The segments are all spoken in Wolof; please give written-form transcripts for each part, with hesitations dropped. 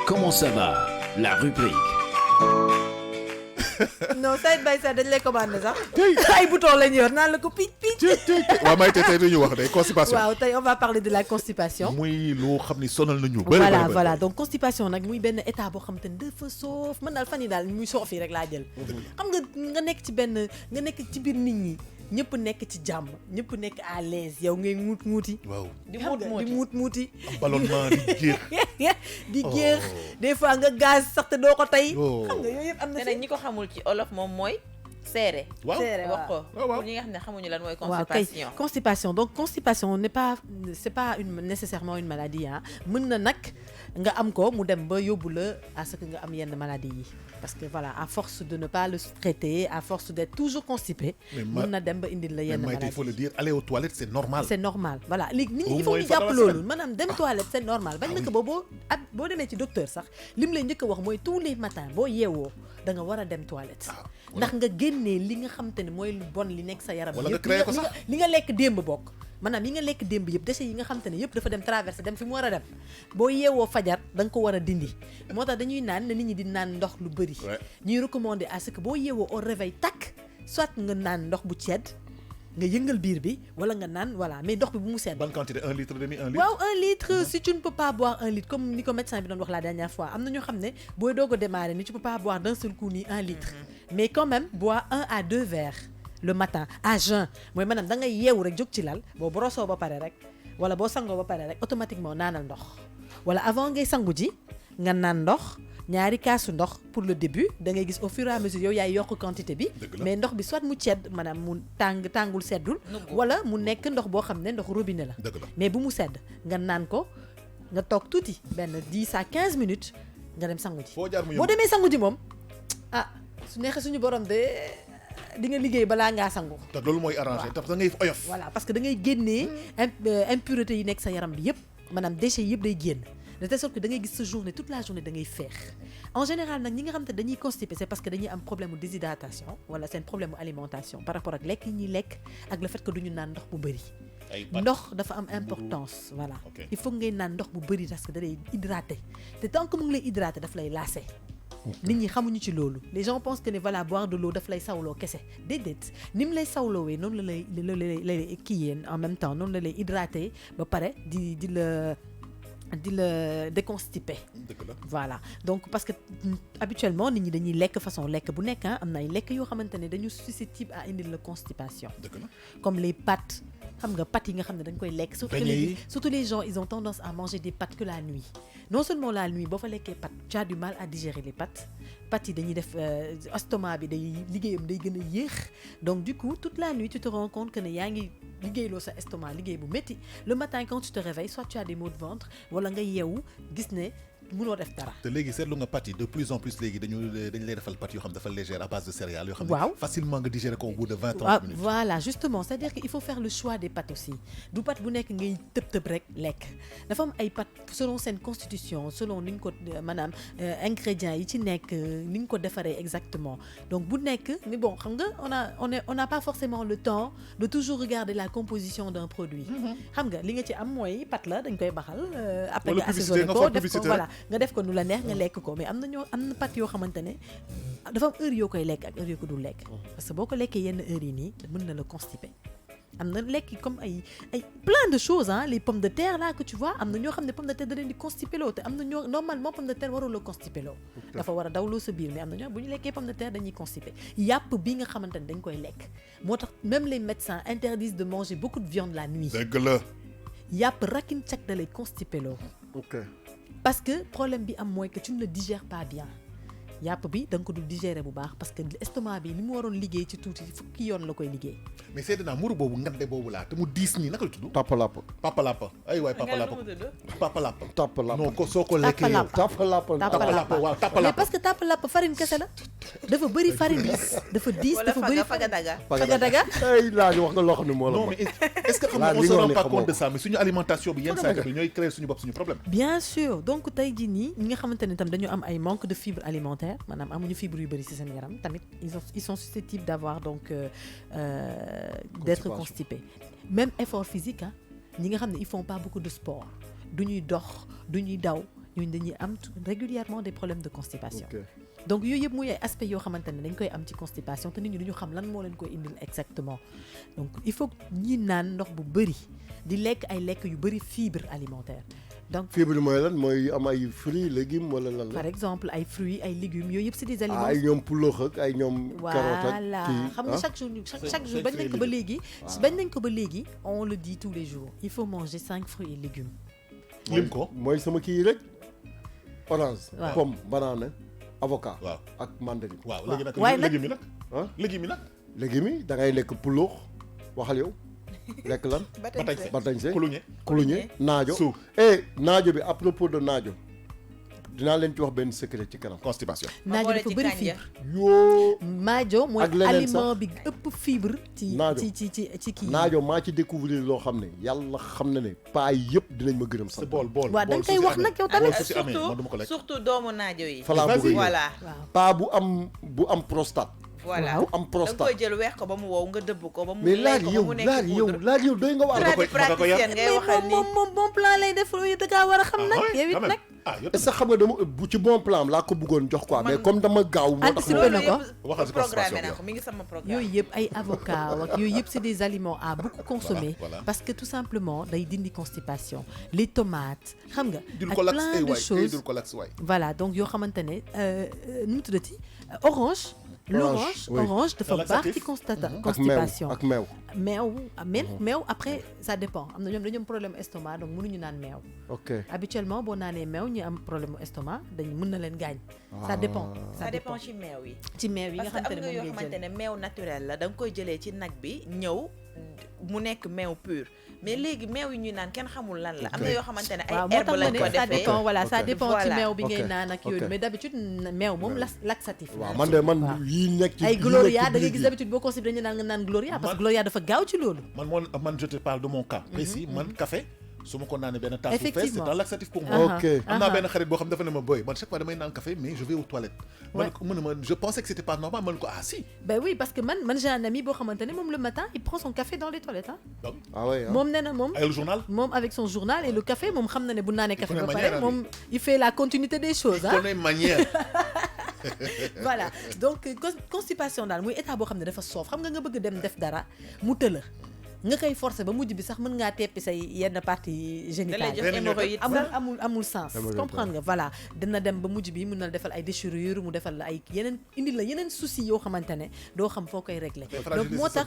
Comment ça va? La rubrique. non side by side dañ lay commandé sax. ay bouton lañ yor naan la ko picc picc. waaw may tey dañuy wax de constipation. waaw tey on va parler de la constipation. muy loo xam ni sonal nañu. voilà donc constipation nag muy benn état boo xam te ne dafa soof man daal fan yi daal muy soof yi rek laa jël. xam nga nekk ci benn nga nekk ci biir nit ñi ñëpp nekk ci jàmm ñëpp nekk à l'aise yow ngay muuti. waaw di muuti. am ballonnement di jeex. di jeex des fois nga gaz sax te doo ko tey. xam nga yooyu yëpp am na fi ñi ko xamul ci olof moom mooy. seere wax ko pour ñi nga xam ne xamuñu lan mooy constipation. Constipation donc constipation c'est pas nécessairement une maladie mën na nag nga am ko mu dem ba yóbbu la à ce que nga am yenn maladie yi parce que voilà à force de ne pas le traiter à force d'être toujours constipé mën na dem ba indil la yenn maladie. il faut le dire aller aux toilettes c'est normal voilà léegi nit ñi il faut ñu jàpp loolu maanaam dem toilette c'est normal bañ na ko ba boo demee ci docteur sax lim lay njëkk a wax mooy tous les matins boo yeewoo da nga war a dem toilette ndax nga génnee li nga xam te ne mooy lu bon li nekk sa yaram yëpp li nga lekk démb bokk maanaam yi nga lekk démb yëpp déchets yi nga xam te ne yëpp dafa dem traversé dem fi mu war a dem boo yeewoo fajar da nga ko war a dindi moo tax dañuy naan ne nit ñi di naan ndox lu bëri ñuy recommander à ce que boo yeewoo au réveil takk soit nga naan ndox bu sedd nga yëngal biir bi wala nga naan voilà mais ndox bi bu mu sedd. Bonne quantité 1 litre demi 1 litre. waaw 1 litre si tu ne peux pas boire 1 litre comme ni ko médecin bi doon wax la dernière fois am na ñoo xam ne booy doog a démarrer ni tu peux pas boire d'un seul coup ni 1 litre mais quand même boire 1 à 2 verres le matin à jeun mooy maanaam da ngay yeewu rek jóg ci lal boo borosoo ba pare rek wala boo sangoo ba pare rek automatiquement naanal ndox wala avant ngay sangu ji nga naan ndox. ñaari kaasu ndox pour le début da ngay gis au fur et à mesure yow yaay yokk quantité bi mais ndox bi soit mu sedd maanaam mu tàngul seddul wala mu nekk ndox boo xam ne ndox robinet la mais bu mu sedd nga naan ko nga toog tuuti benn 10 à 15 minutes nga dem sangu ji boo demee sangu ji moom su neexee suñu borom de di nga liggéey balaa ngaa sangu te loolu mooy arrangé tax da ngay oyof voilà parce que da ngay génnee impureté yi nekk sa yaram bi yëpp maanaam déchets yëpp day génn de telle sorte que da ngay gis sa journée toute la journée da ngay feex en général nag ñi nga xam te dañuy constipé c'est parce que dañuy am problème mu déshydratation wala seen problème mu alimentation par rapport ak lekk yi ñuy lekk ak le fait que duñu naan ndox bu bëri ndox dafa am importance voilà il faut ngay naan ndox bu bëri parce que da lay hydraté te tant que mu ngi lay hydraté daf lay lassé nit ñi xamuñu ci loolu les gens pensent que ne voilà boire de l'eau daf lay sawloo kese déedéet ni mu lay sawloowee noonu la lay kii yéen en même temps noonu la lay hydraté ba pare di la déconstiper voilà donc parce que habituellement nit ñi dañuy lekk façon lekk bu nekk am na ay lekk yoo xamante ne dañu susceptible à indil la constipation comme les pâtes xam nga pâtes yi nga xam ne dañ koy lekk surtout les gens ils ont tendance à manger des pâtes que la nuit non seulement la nuit boo fa lekkee pâtes tu as du mal à digérer les pâtes yi dañuy def estomac bi day liggéeyam day gën a yéex donc du coup toute la nuit tu te rends compte que ne yaa ngi liggéeyloo sa estomac liggéey bu métti le matin quand tu te réveilles soit tu as des maux de ventre wala nga yeewu gis ne mënoo def dara. te léegi seetlu nga pâtes yi de plus en plus léegi dañu lay defal pâtes yoo xam dafa légère à base de céréales yoo xam ne facilement nga digérer ko au bout de 20-30 minutes. Voilà justement c'est-à-dire que il faut faire le choix des pâtes aussi du pâte bu nekk ngay tëb rek lekk dafa am ay pâtes selon seen constitution selon ni ñu ko maanaam ingrédients yi ci nekk ni ñu ko defaree exactement donc bu nekk mais bon xam nga on n'a pas forcément le temps de toujours regarder la composition d'un produit. xam nga li nga ci am mooy pâte la dañ koy baxal. après nga assaisonné ko def ko voilà. nga def ko nu la neex nga lekk ko mais am na pâtes yoo xamante ne dafa am heure yoo koy lekk ak heure yoo ko dul lekk parce que boo ko lekkee yenn heure yi nii mën na la constiper am na lekk comme ay plein de choses les pommes de terre là que tu vois am na ñoo xam ne pomme de terre da leen di constiper loo te am na ñoo normalement pomme de terre warul la constiper loo dafa war a dawloo sa biir mais am na ñoo bu ñu lekkee pomme de terre dañuy constiper yàpp bi nga xamante ne dañ koy lekk moo tax même les médecins interdisent de manger beaucoup de viande la nuit dëgg la yàpp rakin cak da lay constiper loo parce que problème bi am mooy que tu ne le digères pas bien yàpp bi da nga ko dul digérer bu baax parce que estomac bi li mu waroon liggéey ci tuuti fukki yoon la koy liggéey. mais seetlu naa muru boobu ngande boobu laa te mu diis nii naka la tudd. Tapalapa. Papalapa ay waay Papalapa. Papalapa. Tapalapa non ko soo ko lekkee yow. Tapalapa waaw Tapalapa. mais parce que Tapalapa farine kese la dafa bëri farine dafa diis dafa bëri fagadaga. ay laa wax nga loo xam ne moo la. non mais est-ce que xam nga on se rend pas compte de ça mais suñu alimentation bi yenn saa yi ñooy créer suñu bopp suñu problème. bien sûr donc tey jii nii ñi nga xamante ne tam dañu am ay manque de fibres alimentaires maanaam amuñu fibres yu bëri ci seen yaram tamit ils sont susceptibles d'avoir donc d'être constipés même effort physique ñi nga xam ne ils font pas beaucoup de sport du ñuy dox du ñuy daw ñooñu dañuy am régulièrement des problèmes de constipation. donc yooyu yëpp muy ay aspects yoo xamante ne dañ koy am ci constipation te nit ñi duñu xam lan moo leen koy indil exactement donc il faut ñi naan ndox bu bëri di lekk ay lekk yu bëri fibre alimentaire. donc fibre mooy lan mooy am ay fruits légumes wala lan la. par exemple ay fruits ay légumes yooyu yëpp c'est des aliments. ay ñoom pulox ak ay ñoom. carotte ak voilà xam nga chaque jour bañ nañ ko ba léegi. bañ nañ ko ba léegi on le dit tous les jours il faut manger 5 fruits et légumes. lim ko mooy sama kii rek orange. pomme banane avocat. waaw ak mandarine. waaw léegi nag légumes yi nag. légumes yi nag. légumes yi da ngay lekk pulox waxal yow. lekk lan. batañse kuluñe naajo. naajo bi à propos de naajo dinaa leen ci wax benn secret ci kanam. constipation. naajo dafa bëri fibre. yoo. naajo mooy aliment bi ëpp fibre. ci kii. naajo maa ci découvrir loo xam ne yàlla xam na ne paa yëpp dinañ ma gërëm sax. bool waaw da nga koy wax nag yow tamit. surtout doomu naajo yi. voilà paa bu am prostate. voilà bu am prostate da nga koy jël weex ko ba mu wow nga dëbb ko ba mu. mais laaj yow doy nga waar. praticien ngay waxal ni moom bon plan lay def loolu da ngaa war a xam nag. yow it nag est-ce que xam nga dama bu ci bon plan laa ko bëggoon jox quoi mais comme dama gaaw. anticipé na ko waxal si programme na ko mi ngi sama programme. yooyu yëpp ay avocat ak yooyu yëpp c'est des aliments à beaucoup consommer. parce que tout simplement day dindi constipation les tomates xam nga. ak plein de choses voilà donc yoo xamante ne nu mu tuddati orange. l'orange dafa baax ci constipation ak meew après ça dépend am na ñoom dañu am problème estomac donc mënuñu naan meew. ok habituellement boo naanee meew ñu am problème estomac dañu mën na leen gaañ. ça dépend ci meew yi. ci meew yi nga xamante ne moom ngay jël parce que am nga yoo xamante ne meew naturel la da nga koy jëlee ci nag bi ñëw mu nekk meew pur mais léegi meew yi ñuy naan kenn xamul lan la. am na yoo xamante ne ay herbes lañ ko defee ça dépend voilà ça dépend ci meew bi ngay naan ak yooyu mais d'habitude meew moom laxatif. waaw man yii nekk ci ay gloria da ngay gis d'habitude boo considéré dañu naan nga naan gloria parce que gloria dafa gaaw ci loolu. man je te parle de mon cas précis man café su ma ko naanee benn tasse bu fees c'est un laxatif pour moi. ok am naa benn xarit boo xam dafa ne ma boy man chaque fois damay naan café mais je vais aux toilettes. je pensais que c'était pas normal man ko si. ben oui parce que man j'ai un ami boo xamante ne moom le matin il prend son café dans les toilettes ah ouais moom nee na moom. avec le journal. moom avec son journal et le café moom xam na ne bu naanee café ba pare moom il fait la continuité des choses il connaît manière. voilà donc constipation daal muy état boo xam ne dafa soof xam nga bëgg dem def dara mu tëla nga koy forcer ba mujj bi sax mën ngaa teppi say yenn partie génitale amul sens comprendre nga voilà dina dem ba mujj bi mën na la defal ay déchirure mu defal la ay yeneen indi la yeneen soucis yoo xamante ne doo xam foo koy régler donc moo tax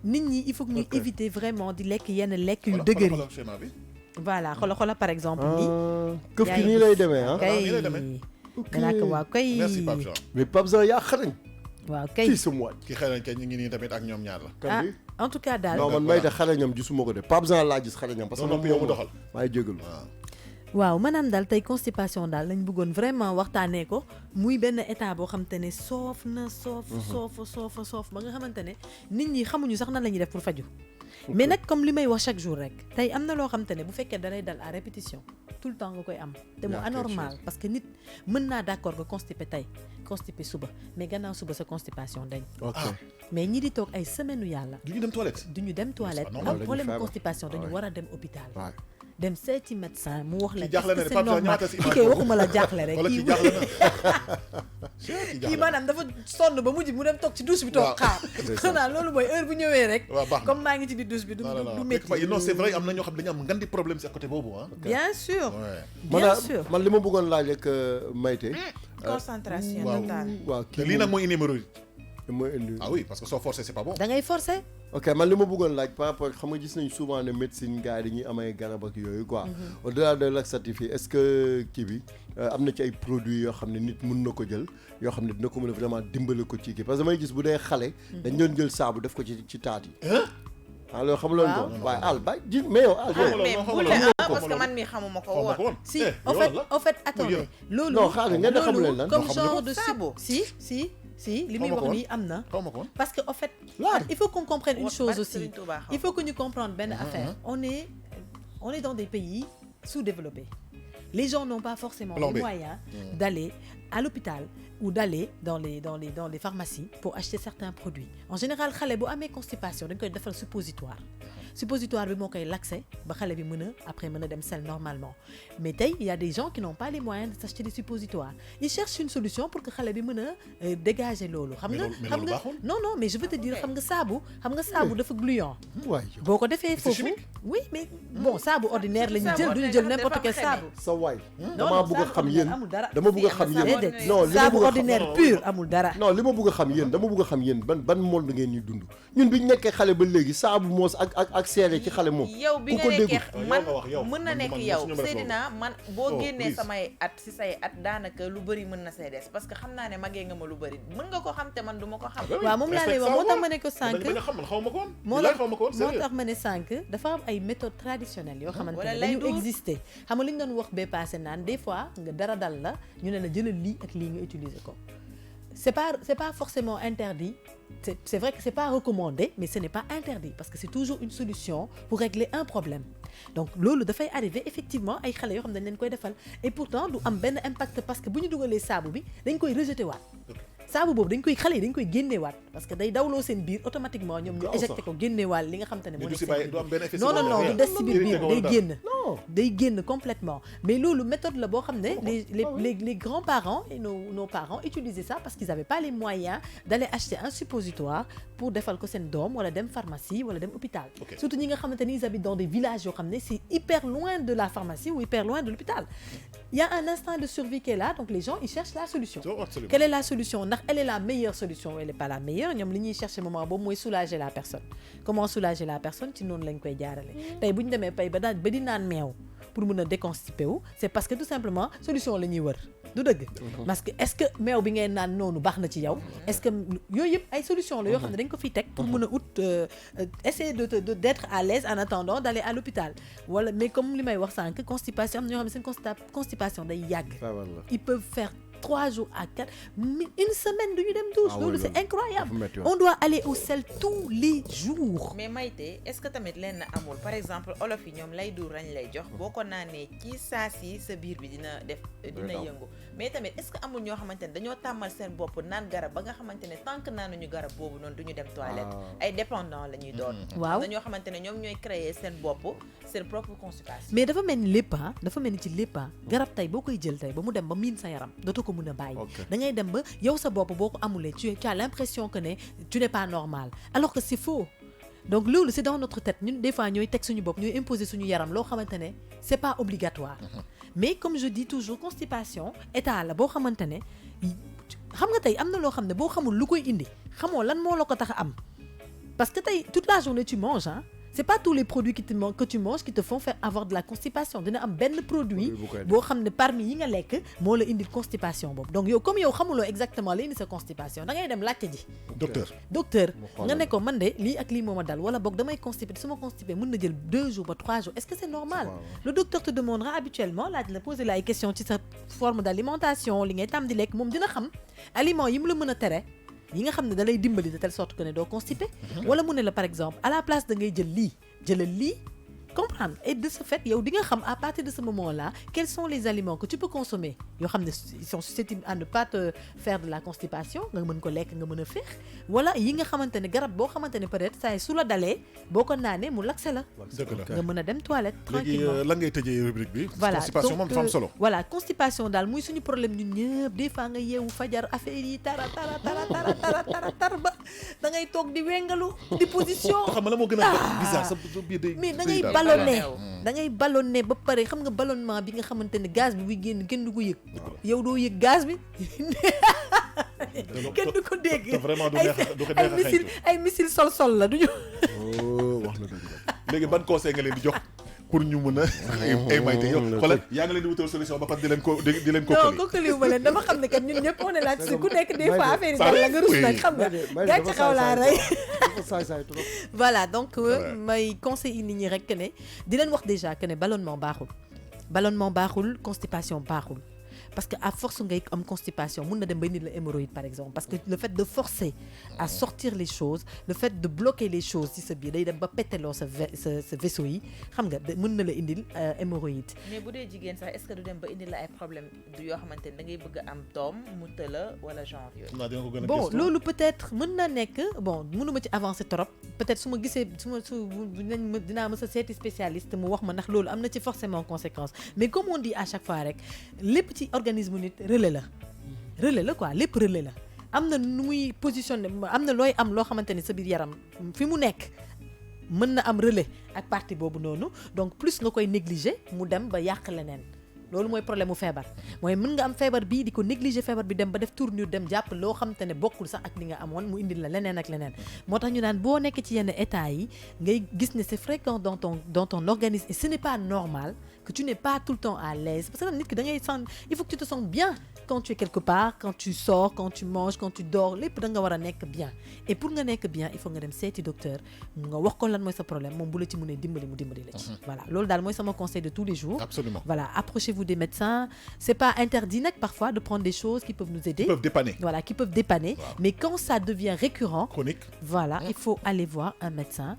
nit ñi il faut que ñuy éviter vraiment di lekk yenn lekk yu dëgër yi voilà xola par exemple nii këf ki nii lay demee danaa ko waaw kay merci Pape Jean mais Pape Jean yaa xarañ waaw kay kii sama waaj ki xarañ kay ñu ngi nii tamit ak ñoom ñaar la en tout cas daal non man may de xarañam gisuma ko de Pape Jean laa gis xarañam parce que moom yow mu doxal maa ngi jégalu waaw maanaam daal tey constipation daal lañ bëggoon vraiment waxtaanee ko muy benn état boo xamante ne soof ba nga xamante ne nit ñi xamuñu sax nan la ñuy def pour faju mais nag comme li may wax chaque jour rek tey am na loo xamante ne bu fekkee dalay dal à répétition tout le temps nga koy am te mu anormal parce que nit mën naa d'accord nga constipé tey constipé suba mais gannaaw suba sa constipation dañ mais ñi di toog ay semaine u yàlla duñu dem toilette am problème constipation dañu war a dem hôpital dem seeti médecin mu wax la c'est normal ki koy waxuma la jaaxle rek kii maanaam dafa sonn ba mujj mu dem toog ci douche bi toog xaar xanaa loolu mooy heure bu ñëwee rek comme maa ngi ci biir douche bi du métti non c'est vrai am na ñoo xam dañu am ngan di problème si à côté boobu bien sûr man li ma bëggoon laaj rek Mayte concentration totale waaw lii nag mooy numéro ah oui parce que soo forcer c'est pas bon da ngay forcer ok man li ma bëggoon laaj par rapport xam nga gis nañ souvent ne médecine gars yi dañuy amay garab ak yooyu quoi au-delà de laxatif yi est-ce que kii bi am na ci ay produits yoo xam ne nit mun na ko jël yoo xam ne dina ko mën a vraiment dimbale ko ci kii parce que damay gis bu dee xale dañ doon jël saabu def ko ci taat yi loolu xam loolu ko waaye al ba ji mais yow parce que man mi xamuma ko woon si en fait attendez loolu non xaaral ngeen xamu leen lan comme genre de sabo si li muy wax nii am na parce que en fait il faut qu'on comprenne une chose aussi il faut que ñu comprendre benn affaire on est dans des pays sous-développés les gens n'ont pas forcément les moyens d'aller à l'hôpital ou d'aller dans les pharmacies pour acheter certains produits en général xale bu amee constipation dañ koy defal suppositoire suppositoire bi moo koy laxé ba xale bi mën a après mën a dem sel normalement mais tey il y a des gens qui n'ont pas les moyens de s'acheter des suppositoires ils cherchent une solution pour que xale bi mën a dégager loolu xam nga non mais je veux te dire xam nga saabu dafa gluant boo ko defee foofu oui mais bon saabu ordinaire la ñu jël duñu jël n'importe quel saabu sa waay dama bëgg a xam yéen dama bëgg a xam yéen non saabu ordinaire pur amul dara non li ma bëgg a xam yéen dama bëgg a xam yéen ban monde ngeen ñuy dund ñun bi ñu nekkee xale ba léegi saabu moos ak seere ci xale moom yow bi nga nekkee man mën na nekk yow Seydina man boo génnee samay at si say at daanaka lu bëri mën na see des parce que xam naa ne magee nga ma lu bëri mën nga ko xam te man du ma ko xam waaw moom laa lay wax moo tax ma ne ko sànq moo tax ma ne sànq dafa am ay méthodes traditionnelles yoo xamante ne dañu exister xam nga li ñu doon wax bee passé naan des fois nga dara dal la ñu ne la jëlal lii ak lii nga utiliser ko c'est pas forcément interdit c'est vrai que c'est pas recommandé mais ce n'est pas interdit parce que c'est toujours une solution pour régler un problème donc loolu dafay arriver effectivement ay xale yoo xam ne dañ leen koy defal et pourtant du am benn impact parce que bu ñu dugalee saabu bi dañ koy rejeté waat saabu boobu dañ koy xale yi dañ koy génneewaat parce que day dawloo seen biir automatiquement ñoom ñu éjecté ko génneewaat li nga xam te ne moo nekk seen biir non du des ci biir day génn complètement mais loolu méthode la boo xam ne les grands-parents et nos parents utilisaient ça parce qu'ils avaient pas les moyens d'aller acheter un suppositoire pour defal ko seen doom wala dem pharmacie wala dem hôpital surtout ñi nga xamante ni ils habitent dans des villages yoo xam ne c'est hyper loin de la pharmacie ou hyper loin de l'hôpital il y a un instinct de survie qui est là donc les gens ils cherchent la solution quelle est la solution elle est la meilleure solution elle est pas la meilleure ñoom li ñuy chercher moment boobu mooy soulager la personne comment soulager la personne ci noonu lañ koy jaarale tey bu ñu demee pay ba di naan meew pour mën a déconstiper wu c'est parce que tout simplement solution la ñuy wër du dëgg parce que est-ce que meew bi ngay naan noonu baax na ci yow est-ce que yooyu yëpp ay solution la yoo xam ne dañ ko fiy teg pour mën a essayer d'être à l'aise en attendant d'aller à l'hôpital wala mais comme li may wax sànq constipation am na ñoo xam ne seen constipation day yàgg ils peuvent faire 3 jours à 4 une semaine duñu dem douche loolu c'est incroyable on doit aller au sel tous les jours mais Maïté est-ce que tamit leen na amul par exemple olof yi ñoom lay duur lañ lay jox boo ko naanee ci saa si sa biir bi dina yëngu mais tamit est-ce que amul ñoo xamante ne dañoo tàmmal seen bopp naan garab ba nga xamante ne tant que naanuñu garab boobu noonu duñu dem toilette ay dépendant la ñuy doon waaw dañoo xamante ne ñoom ñooy créer seen bopp seen propre constipation mais dafa mel ni lépp dafa mel ni ci lépp garab tey boo koy jël tey ba mu dem ba miin sa yaram dootoo ko mën a bàyyi da ngay dem ba yow sa bopp boo ko amulee tu as l'impression que ne tu n'es pas normal alors que c'est faux donc loolu c'est dans notre tête ñun des fois ñooy teg suñu bopp ñooy imposer suñu yaram loo xamante ne c'est pas obligatoire mais comme je dis toujours constipation état la boo xamante ne xam nga tey am na loo xam ne boo xamul lu koy indi xamoo lan moo la ko tax a am parce que tey toute la journée tu manges c'est pas tous les produits que tu manges qui te font faire avoir de la constipation dina am benn produit boo xam ne parmi yi nga lekk moo la indil constipation boobu donc yow comme yow xamuloo exactement la indi sa constipation da ngay dem laajte ji docteur nga ne ko man de lii ak lii moo ma dal wala boog damay constipé su ma constipé mën na jël 2 jours ba 3 jours est-ce que c'est normal le docteur te demandera habituellement laaj la poser la ay question ci sa forme d'alimentation li ngay tam di lekk moom dina xam aliments yi mu la mën a tere yi nga xam ne da lay dimbali de telle sorte que ne doo constipé wala mu ne la par exemple à la place da ngay jël lii jëlal lii comprendre et de ce fait yow di nga xam à partir de ce moment-là quels sont les aliments que tu peux consommer yoo xam ne ils sont susceptibles à ne pas te faire de la constipation nga mën ko lekk nga mën a féex wala yi nga xamante ne garab boo xamante ne peut-être saa yi su la dalee boo ko naanee mu laxé la nga mën a dem toilette tranquillement léegi lan ngay tëjee rubrique bi voilà constipation moom dafa am solo voilà constipation daal muy suñu problème ñun ñëpp des fois nga yeewu fajar affaire yi tara ba da ngay toog di wengalu di position xam nga la moo gën a bizarre sa biir day mais da ngay ballonné ba pare xam nga ballonnement bi nga xamante ne gaz bi buy génn kenn du ko yëg yow doo yëg gaz bi kenn du ko dégg ay missile sol la duñu wax na dëgg léegi ban conseil nga leen di jox pour ñu mën a ay Maïté yow xoolal yaa nga leen di wutal solution ba pare di leen kokkali non kokkaliwu ma leen dama xam ne kat ñun ñëpp on est là ci ku nekk des fois affaire yi dal la nga rus nag xam nga gàcce xaw laa rey voilà donc may conseil nit ñi rek que ne di leen wax déjà que ne ballonnement baaxul constipation baaxul parce que à force ngay am constipation mun na dem ba indi la hémorroïde par exemple parce que le fait de forcer à sortir les choses le fait de bloquer les choses ci sa biir day dem ba pételoo sa vaisseau yi xam nga mën na la indil hémorroïde. mais bu dee jigéen sax est-ce que du dem ba indil la ay problème yoo xamante ne da ngay bëgg a am doom mu tëla wala genre yooyu. bon loolu peut-être mën na nekk bon mënuma ci avancer trop peut-être su ma gisee dinaa mës a seeti spécialiste mu wax ma ndax loolu am na ci forcément conséquence mais comme on dit à chaque fois rek lépp ci organisme nit relais la quoi lépp relais la am na nu muy positionné am na looy am loo xamante ni sa biir yaram fi mu nekk mën na am relais ak partie boobu noonu donc plus nga koy négliger mu dem ba yàq leneen loolu mooy problème mu feebar mooy mën nga am feebar bii di ko négliger feebar bi dem ba def tournure dem jàpp loo xamante ne bokkul sax ak li nga amoon mu indil la leneen ak leneen moo tax ñu naan boo nekk ci yenn état yi ngay gis ne c'est fréquent dans ton organisme et ce n'est pas normal que tu n'es pas tout le temps à l'aise parce que nit ki da ngay sent il faut que tu te sentes bien quand tu es quelque part quand tu sors quand tu manges quand tu dors lépp da nga war a nekk bien et pour nga nekk bien il faut nga dem seeti docteur nga wax ko lan mooy sa problème moom bu la ci mënee dimbali mu dimbali la ci voilà loolu daal mooy sama conseil de tous les jours. Absolument. Voilà, approchez-vous des médecins. C'est pas interdit nag parfois de prendre des choses qui peuvent nous aider. Qui peuvent dépanner. Voilà, qui peuvent dépanner. Wow. Mais quand ça devient récurrent, Chronique. voilà, il faut aller voir un médecin.